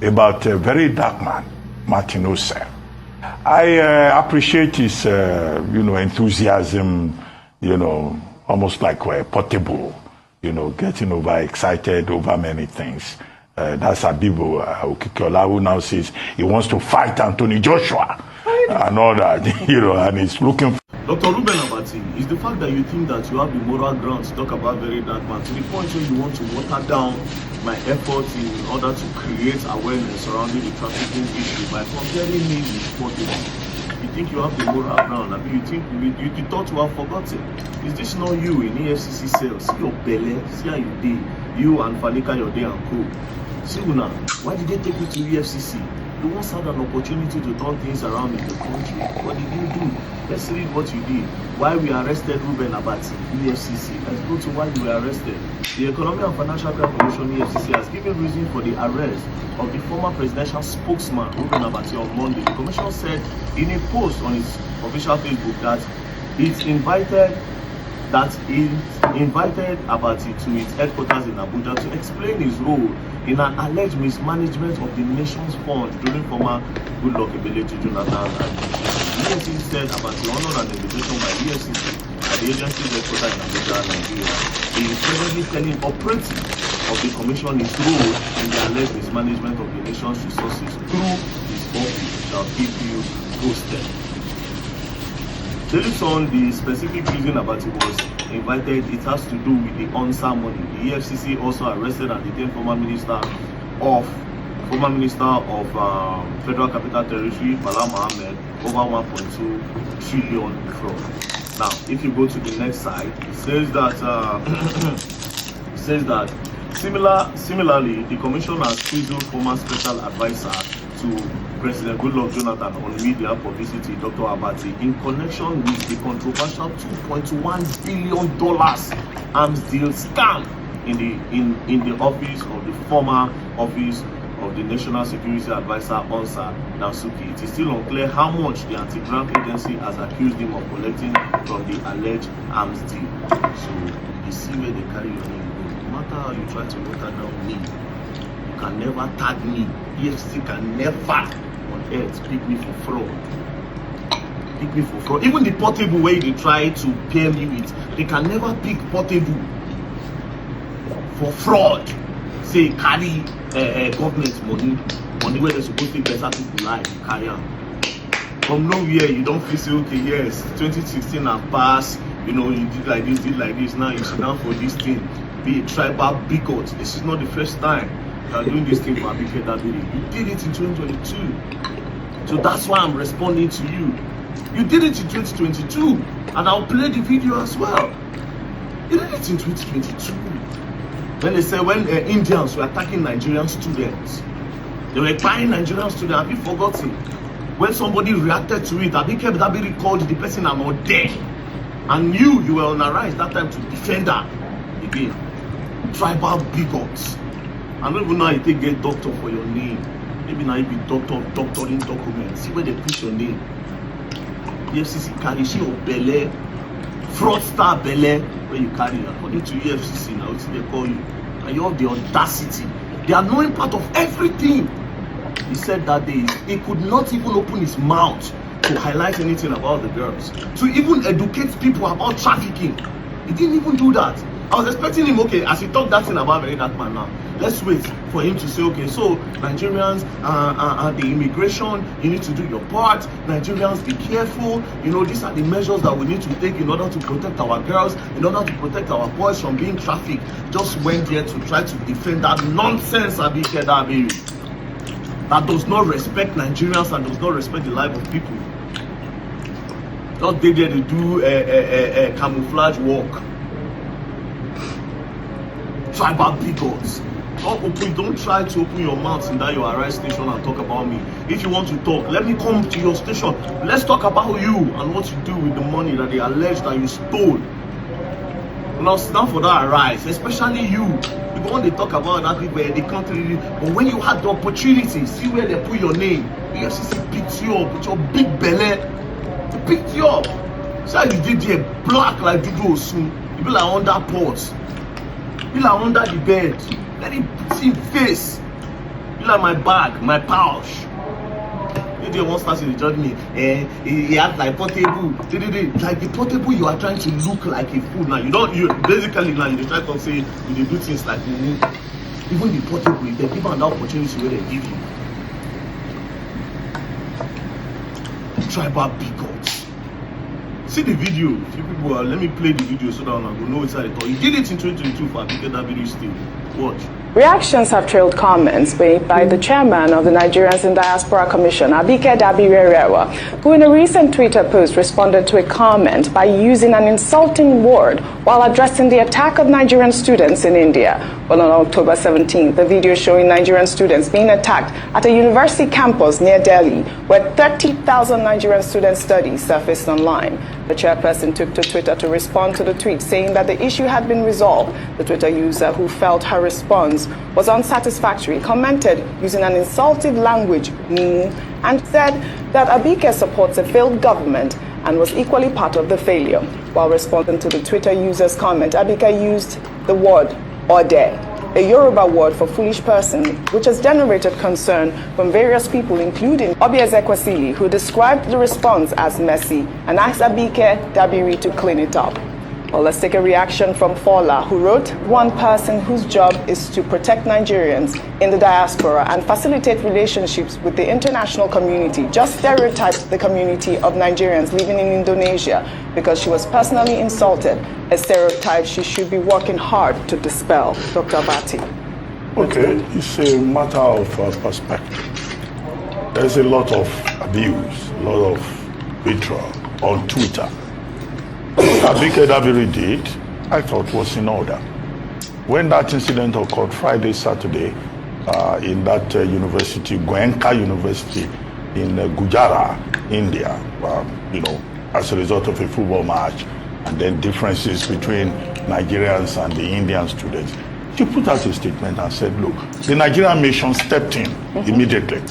about a very dark man, Martin Ose. I appreciate his, enthusiasm, almost like portable, getting overexcited over many things. That's Abibo Okikiola, who now says he wants to fight Anthony Joshua and all that, and he's looking for... Dr. Reuben Abati, is the fact that you think that you have the moral ground to talk about very dark man to the point where you want to water down my efforts in order to create awareness surrounding the trafficking issue by comparing me with Portugal? You think you have the moral ground? I mean, you thought you have forgotten. Is this not you in EFCC cells? See your belly, see how you did. You and Falika Yode and co. See now, why did they take you to EFCC? You once had an opportunity to turn things around in the country. What did you do? Let's read what you did. Why we arrested Reuben Abati, EFCC. Let's go to why you were arrested. The Economic and Financial Crime Commission, EFCC, has given reason for the arrest of the former presidential spokesman, Reuben Abati, on Monday. The commission said in a post on its official Facebook that it invited Abati to its headquarters in Abuja to explain his role in an alleged mismanagement of the nation's funds during former Goodluck Ebele Jonathan administration. The EFCC said Abati honored an invitation by the EFCC at the agency's headquarters in Abuja, Nigeria. He is presently telling operatives of the commission his role in the alleged mismanagement of the nation's resources through his office. Shall keep you posted. Based on the specific reason Abati was invited, it has to do with the on-site money. The EFCC also arrested and detained former minister of Federal Capital Territory, Bala Mohammed, over 1.2 trillion fraud. Now, if you go to the next slide, it says that similarly, the commission has quizzed former special advisor to President Goodluck Jonathan on media publicity, Dr. Abati, in connection with the controversial $2.1 billion arms deal scam in the office of the former office of the National Security Advisor, Onsa Nasuki. It is still unclear how much the anti-graft agency has accused him of collecting from the alleged arms deal. So you see where they carry your name. No matter how you try to water down me, you can never tag me. EFCC can never on earth pick me for fraud. Even the portable way they try to pay me with, they can never pick portable for fraud. Say carry government money where they're supposed to better people life, carry on. From nowhere, you don't feel say, okay, yes, 2016 have passed, you did like this, now you sit down for this thing. Be a tribal bigot. This is not the first time you are doing this thing for Abike Dabiri. You did it in 2022. So that's why I'm responding to you. You did it in 2022, and I'll play the video as well. You did it in 2022. When they say Indians were attacking Nigerian students, they were buying Nigerian students. Have you forgotten? When somebody reacted to it, Abike Dabiri called the person I'm not there, and you were on a rise that time to defend her again. Tribal bigots. I don't even know how you take get doctor for your name. Maybe now you be doctoring documents. See where they put your name. The EFCC carry your belly, fraudster belly, where you carry according to EFCC now. What they call you? And you have the audacity. They are knowing part of everything. He said that day he could not even open his mouth to highlight anything about the girls, to even educate people about trafficking. He didn't even do that. I was expecting him, okay, as he talked that thing about very dark man now, let's wait for him to say, okay, so Nigerians and the immigration, you need to do your part. Nigerians, be careful. These are the measures that we need to take in order to protect our girls, in order to protect our boys from being trafficked. Just went there to try to defend that nonsense, Abike Dabiri, that does not respect Nigerians and does not respect the life of people. Just they there to do a camouflage walk. Tribal bigots. Don't try to open your mouth in that your arrest station and talk about me. If you want to talk, let me come to your station. Let's talk about you and what you do with the money that they allege that you stole. Now stand for that arise, especially you. People when they talk about that people in the country, but when you had the opportunity, see where they put your name. The EFCC picked you up with your big belly. They picked you up. So you did there black like Dudu soon. You be like under pots. You be like under the bed. Very pretty face. Be like my bag, my pouch. They won't start to judge me. He acts like portable. Like the portable, you are trying to look like a fool now. You basically now you try to say you do things like even the portable, they give an opportunity where they give you. Tribal bigots. See the video. Few people let me play the video so that I will know inside it. He did it in 2022 for Abike Dabiri still. Watch. Reactions have trailed comments made by the chairman of the Nigerians in Diaspora Commission, Abike Dabiri, who in a recent Twitter post responded to a comment by using an insulting word while addressing the attack of Nigerian students in India. Well, on October 17th, the video showing Nigerian students being attacked at a university campus near Delhi, where 30,000 Nigerian students study, surfaced online. The chairperson took to Twitter to respond to the tweet, saying that the issue had been resolved. The Twitter user, who felt her response was unsatisfactory, commented using an insultive language and said that Abike supports a failed government and was equally part of the failure. While responding to the Twitter user's comment, Abike used the word ode, a Yoruba word for foolish person, which has generated concern from various people, including Obiezekwe, who described the response as messy and asked Abike Dabiri to clean it up. Well, let's take a reaction from Fola, who wrote, "One person whose job is to protect Nigerians in the diaspora and facilitate relationships with the international community just stereotyped the community of Nigerians living in Indonesia because she was personally insulted, a stereotype she should be working hard to dispel." Dr. Abati. Okay, it's a matter of perspective. There's a lot of abuse, a lot of vitriol on Twitter. What Abike Dabiri did, I thought was in order. When that incident occurred Friday, Saturday, in that university, Goenka University in Gujarat, India, as a result of a football match, and then differences between Nigerians and the Indian students, she put out a statement and said, look, the Nigerian mission stepped in immediately,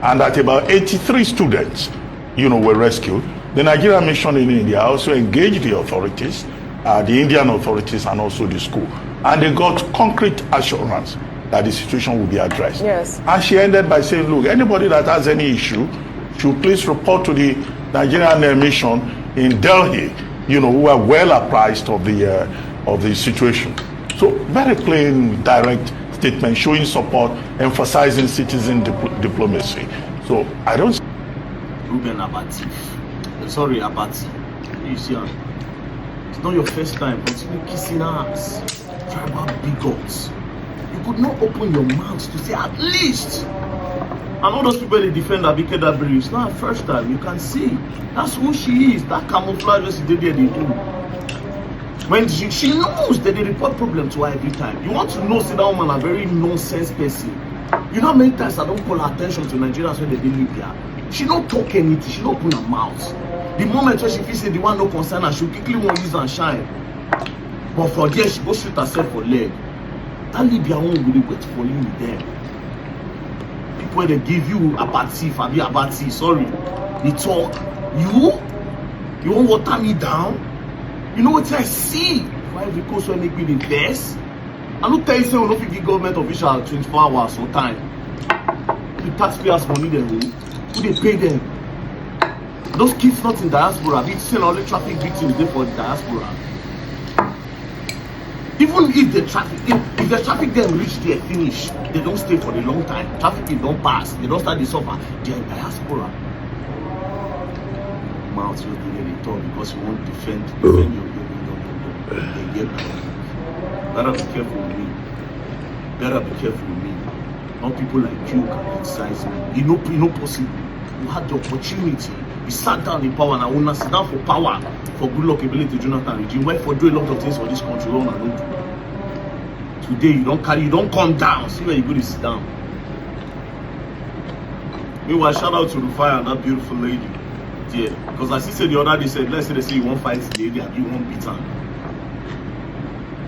and that about 83 students, were rescued. The Nigerian mission in India also engaged the authorities, the Indian authorities, and also the school. And they got concrete assurance that the situation will be addressed. Yes. And she ended by saying, look, anybody that has any issue should please report to the Nigerian mission in Delhi, who are well apprised of the situation. So very plain, direct statement showing support, emphasizing citizen diplomacy. So I don't... Reuben Abati. Sorry, Abati. You see, it's not your first time, but you're kissing ass. Tribal bigots. You could not open your mouth to say at least. And all those people they defend Abike Dabiri. It's not her first time. You can see. That's who she is. That camouflage she did there, they do. When she knows that they report problem to her every time. You want to know, say that woman a very nonsense person. You know how many times I don't call her attention to Nigerians when they did Libya. She don't talk anything. She don't open her mouth. The moment when she feels the one no concern her, she'll quickly want to use and shine. But for there, she go shoot herself for leg. That Libya won't really wait for you there. People when they give you Abati, Fabi Abati, sorry. They talk. You won't water me down? You know what I see? Why every coast will make me the best? I don't tell you say we don't give government official 24 hours or time. The taxpayers money they hold. Who they pay them? Those kids not in diaspora, we send all the traffic victims there for the diaspora. Even if the traffic them reach there finish, they don't stay for a long time. Traffic they don't pass, they don't start the suffer. They're in diaspora. Mouth you they talk because you won't defend your better be careful with me. Better be careful with me. Not people like you can criticize me. You know possible. You had the opportunity. You sat down in power and I will not sit down for power, for good luck, ability, Jonathan regime. Went for do a lot of things for this country, wrong and don't do. Today you don't come down. See where you go to sit down. Meanwhile, shout out to Rufai and that beautiful lady. Yeah, because as he said the other day, said, let's say they say you won't fight the lady and you won't beat her.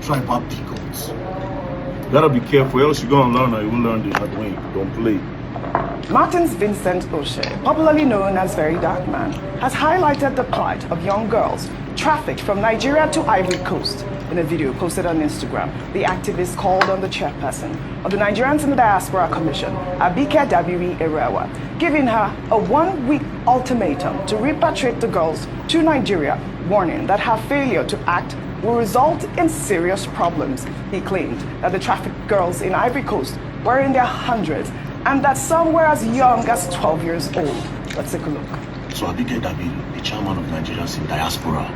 Tribal bigots. You gotta be careful, else you're gonna learn or you won't learn the hard way. Don't play. Martins Vincent Oshe, popularly known as Very Dark Man, has highlighted the plight of young girls trafficked from Nigeria to Ivory Coast. In a video posted on Instagram, the activist called on the chairperson of the Nigerians in the Diaspora Commission, Abike Dabiri, giving her a 1-week ultimatum to repatriate the girls to Nigeria, warning that her failure to act will result in serious problems. He claimed that the trafficked girls in Ivory Coast were in their hundreds and that some were as young as 12 years old. Let's take a look. So Abike Dabiri, the chairman of Nigerians in Diaspora,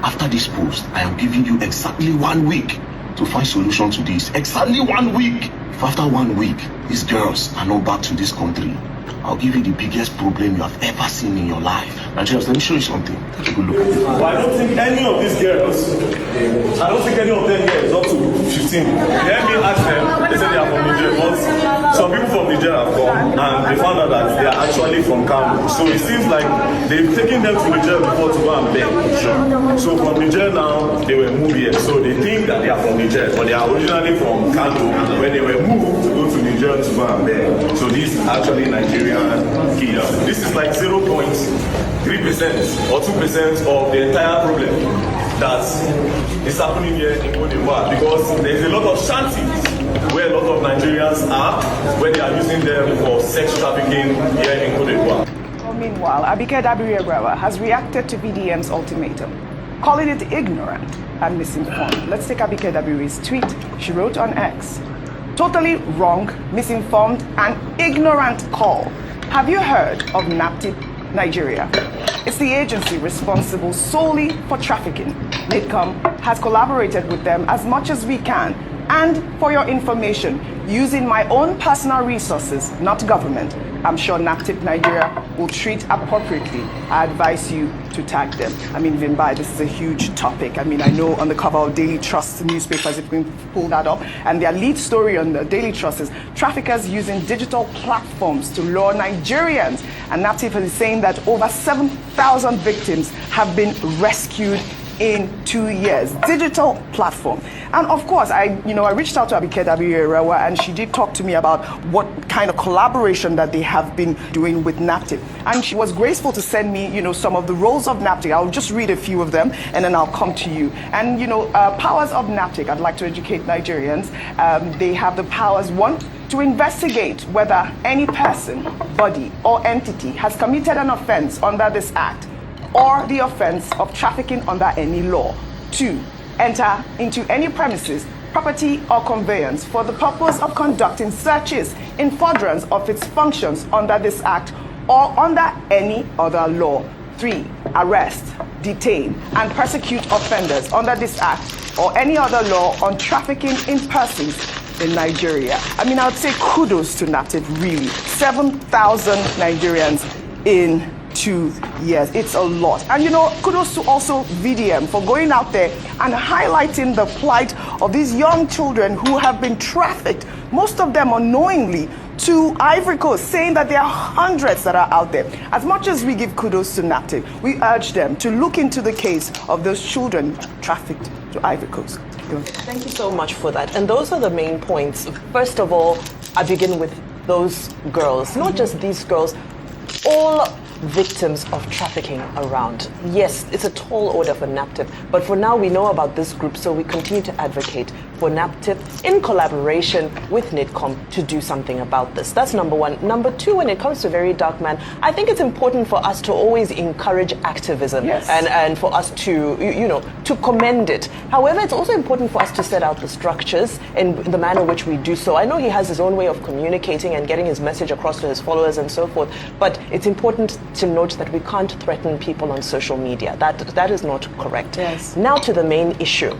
after this post, I am giving you exactly 1 week to find solution to this. Exactly 1 week. If after 1 week, these girls are not back to this country, I'll give you the biggest problem you have ever seen in your life. Nigerians, let me show you something. Take a good look at it. But I don't think any of these girls, I don't think any of them here is up to 15. Let me ask them, they say they are from Niger, but some people from Niger have come and they found out that they are actually from Cameroon. So it seems like they've taken them to Niger before to go and beg. So from Niger now, they were moved here. So they think that they are from Niger, but they are originally from Cameroon when they were moved to go to Niger to go and beg. So these are actually Nigerian kids. This is like 0.3% or 2% of the entire problem that is happening here in Cote d'Ivoire, because there is a lot of shanties where a lot of Nigerians are, where they are using them for sex trafficking here in Cote d'Ivoire. Well, meanwhile, Abike Dabiri has reacted to VDM's ultimatum, calling it ignorant and misinformed. Let's take Abike Dabiri's tweet. She wrote on X, "Totally wrong, misinformed, and ignorant call. Have you heard of NAPTIP Nigeria? It's the agency responsible solely for trafficking. NIDCOM has collaborated with them as much as we can. And for your information, using my own personal resources, not government, I'm sure NAPTIP Nigeria will treat appropriately. I advise you to tag them." I mean, Vimbai, this is a huge topic. I mean, I know on the cover of Daily Trust newspapers, if we can pull that up, and their lead story on the Daily Trust is traffickers using digital platforms to lure Nigerians. And NAPTIP is saying that over 7,000 victims have been rescued in 2 years. Digital platform. And of course, I reached out to Abike Dabiri and she did talk to me about what kind of collaboration that they have been doing with NAPTIP. And she was graceful to send me, some of the roles of NAPTIP. I'll just read a few of them and then I'll come to you. And, powers of NAPTIP, I'd like to educate Nigerians. They have the powers, one, to investigate whether any person, body, or entity has committed an offense under this act, or the offense of trafficking under any law. 2, enter into any premises, property, or conveyance for the purpose of conducting searches in furtherance of its functions under this act or under any other law. 3, arrest, detain, and persecute offenders under this act or any other law on trafficking in persons in Nigeria. I mean, I would say kudos to NAPTIP, really. 7,000 Nigerians in 2 years. It's a lot. And kudos to also VDM for going out there and highlighting the plight of these young children who have been trafficked, most of them unknowingly, to Ivory Coast, saying that there are hundreds that are out there. As much as we give kudos to NAPTIP, we urge them to look into the case of those children trafficked to Ivory Coast. Thank you so much for that. And those are the main points. First of all, I begin with those girls, not just these girls, all victims of trafficking around. Yes, it's a tall order for NAPTIP, but for now we know about this group, so we continue to advocate for NAPTIP in collaboration with NIDCOM to do something about this. That's number one. Number two, when it comes to Very Dark Man, I think it's important for us to always encourage activism. Yes. and for us to, to commend it. However, it's also important for us to set out the structures in the manner which we do so. I know he has his own way of communicating and getting his message across to his followers and so forth, but it's important to note that we can't threaten people on social media. That is not correct. Yes. Now to the main issue.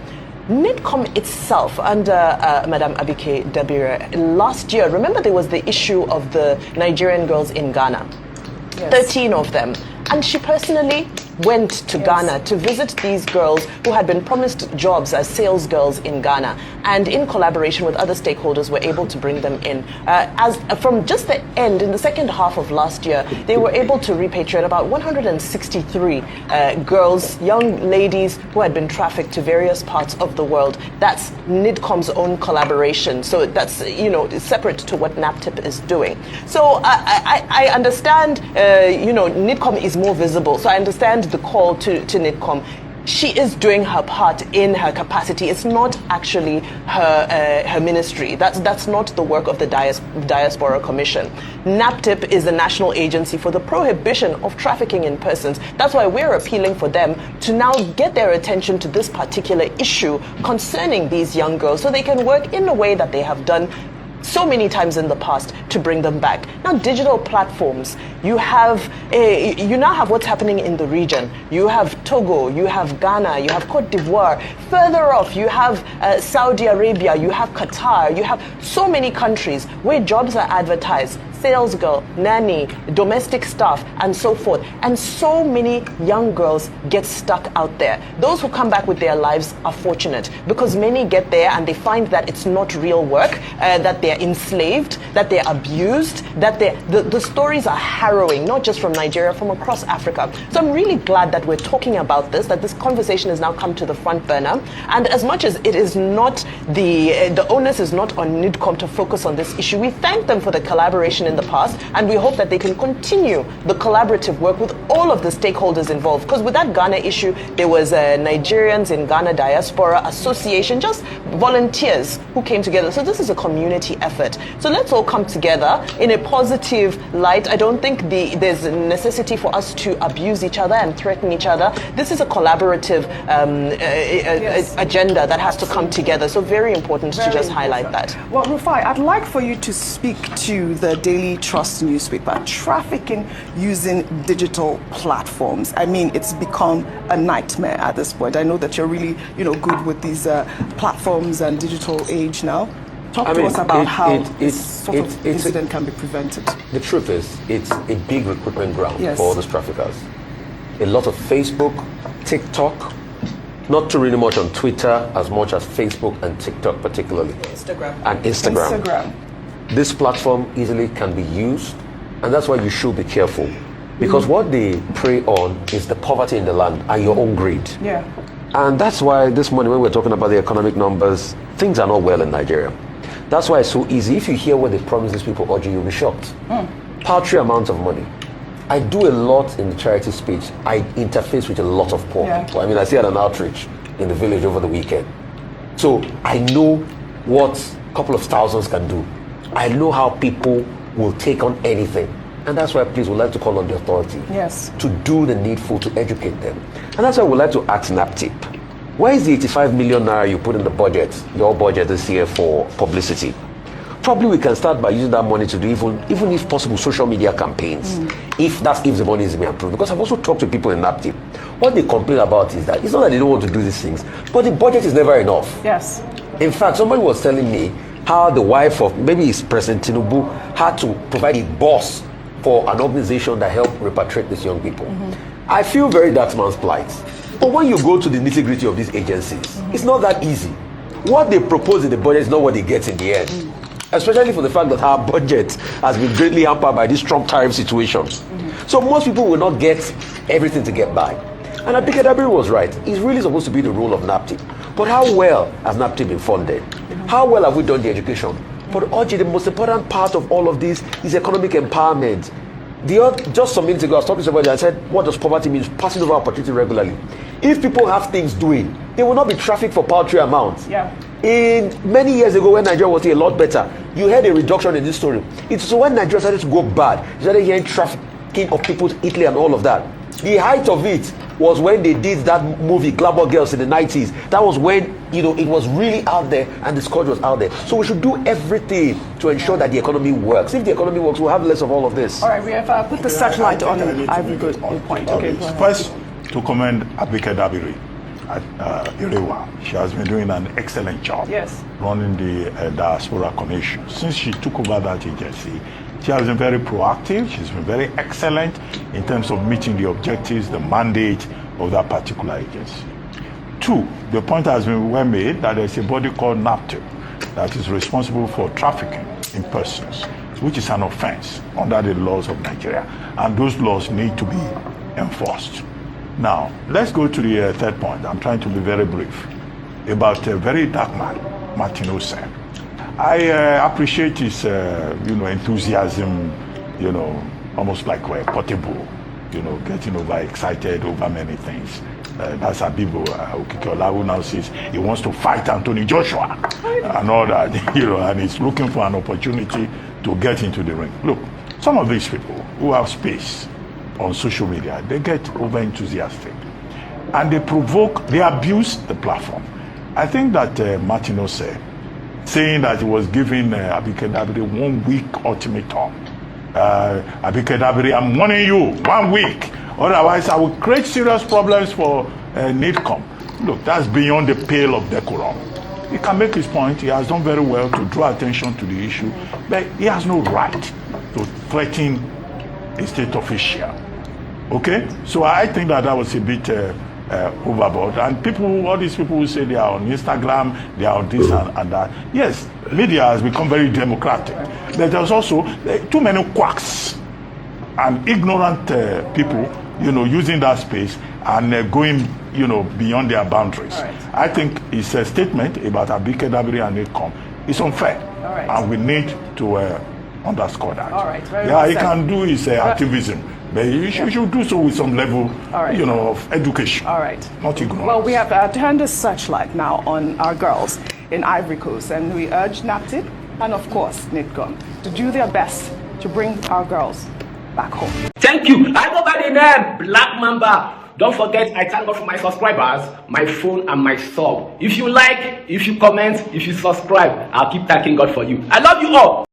NIDCOM itself, under Madam Abike Dabiri, last year, remember there was the issue of the Nigerian girls in Ghana. Yes. 13 of them. And she personally went to Ghana to visit these girls who had been promised jobs as sales girls in Ghana, and in collaboration with other stakeholders were able to bring them in. As from just the end, in the second half of last year, they were able to repatriate about 163 girls, young ladies who had been trafficked to various parts of the world. That's NIDCOM's own collaboration. So that's, separate to what NAPTIP is doing. So I understand, NIDCOM is more visible. So I understand the call to NIDCOM. she is doing her part in her capacity. It's not actually her ministry. That's not the work of the Diaspora Commission. NAPTIP is the national agency for the prohibition of trafficking in persons. That's why we're appealing for them to now get their attention to this particular issue concerning these young girls so they can work in a way that they have done so many times in the past to bring them back. Now, digital platforms, you now have what's happening in the region. You have Togo, you have Ghana, you have Cote d'Ivoire. Further off, you have Saudi Arabia, you have Qatar, you have so many countries where jobs are advertised. Sales girl, nanny, domestic staff, and so forth. And so many young girls get stuck out there. Those who come back with their lives are fortunate because many get there and they find that it's not real work, that they're enslaved, that they're abused, that the stories are harrowing, not just from Nigeria, from across Africa. So I'm really glad that we're talking about this, that this conversation has now come to the front burner. And as much as it is not, the onus is not on NIDCOM to focus on this issue, we thank them for the collaboration in the past, and we hope that they can continue the collaborative work with all of the stakeholders involved. Because with that Ghana issue, there was Nigerians in Ghana Diaspora Association, just volunteers who came together. So this is a community effort. So let's all come together in a positive light. I don't think there's a necessity for us to abuse each other and threaten each other. This is a collaborative agenda that has to come together. So very important to just highlight that. Well, Rufai, I'd like for you to speak to the Daily Trust newspaper, trafficking using digital platforms. I mean, it's become a nightmare at this point. I know that you're really, good with these platforms and digital age now. Talk to us about how this sort of incident can be prevented. The truth is, it's a big recruitment ground for all these traffickers. A lot of Facebook, TikTok, not too really much on Twitter as much as Facebook and TikTok particularly. Instagram. This platform easily can be used, and that's why you should be careful. Because what they prey on is the poverty in the land and your own greed. Yeah. And that's why this morning when we're talking about the economic numbers, things are not well in Nigeria. That's why it's so easy. If you hear what they promise these people, Oji, you'll be shocked. Paltry amounts of money. I do a lot in the charity space. I interface with a lot of poor people. I mean, I see at an outreach in the village over the weekend. So I know what a couple of thousands can do. I know how people will take on anything. And that's why, please, we'd like to call on the authority to do the needful to educate them. And that's why we'd like to ask NAPTIP. Where is the 85 million naira you put in the budget, your budget this year for publicity? Probably we can start by using that money to do even if possible social media campaigns, if the money is being approved. Because I've also talked to people in NAPTIP. What they complain about is that it's not that they don't want to do these things, but the budget is never enough. Yes. In fact, somebody was telling me how the wife of, maybe it's President Tinubu, had to provide a bus for an organization that helped repatriate these young people. I feel very that man's plight. But when you go to the nitty-gritty of these agencies, it's not that easy. What they propose in the budget is not what they get in the end. Especially for the fact that our budget has been greatly hampered by this Trump tariff situation. So most people will not get everything to get by. And Abike Dabiri was right. It's really supposed to be the role of NAPTIP. But how well has NAPTIP been funded? How well have we done the education? But Oji, the most important part of all of this is economic empowerment. Just some minutes ago, I was talking to somebody and I said, what does poverty mean? Passing over opportunity regularly. If people have things doing, they will not be trafficked for paltry amounts. In many years ago, when Nigeria was a lot better, you had a reduction in this story. It's so when Nigeria started to go bad, you started hearing trafficking of people to Italy and all of that. The height of it was when they did that movie Glamour Girls in the 90s. That was when it was really out there and the scourge was out there. So we should do everything to ensure that the economy works. If the economy works, we'll have less of all of this. All right, we have put the searchlight on Ivory. Good point. Okay, first, to commend Abike Dabiri at Ivory. She has been doing an excellent job running the Diaspora Commission. Since she took over that agency, she has been very proactive. She's been very excellent in terms of meeting the objectives, the mandate of that particular agency. Two, the point has been well made that there's a body called NAPTIP that is responsible for trafficking in persons, which is an offense under the laws of Nigeria, and those laws need to be enforced. Now, let's go to the third point. I'm trying to be very brief about a very dark man, Martin Osen. I appreciate his, enthusiasm, almost like portable, getting overexcited over many things. that's Abibo Okikiola, who now says he wants to fight Anthony Joshua and all that, and he's looking for an opportunity to get into the ring. Look, some of these people who have space on social media, they get over enthusiastic and they abuse the platform. I think that Martino said, saying that he was giving Abike Dabiri 1 week ultimatum. Abike Dabiri, I'm warning you, 1 week. Otherwise, I will create serious problems for NIDCOM. Look, that's beyond the pale of decorum. He can make his point. He has done very well to draw attention to the issue, but he has no right to threaten a state official. Okay? So I think that was a bit overboard. And all these people who say they are on Instagram, they are on this and that. Yes, media has become very democratic. But there's also too many quacks and ignorant people, using that space and going, beyond their boundaries. Right. I think his statement about Abike Dabiri and NIDCOM is unfair. Right. And we need to underscore that. All right. Very yeah, well he said. can do his activism. But you should do so with some level, right. Of education. All right. Not ignorance. Well, we have turned the searchlight now on our girls in Ivory Coast, and we urge NAPTIP and, of course, NIDCOM to do their best to bring our girls back home. Thank you. I go by the name Black Mamba. Don't forget, I thank God for my subscribers, my phone, and my sub. If you like, if you comment, if you subscribe, I'll keep thanking God for you. I love you all.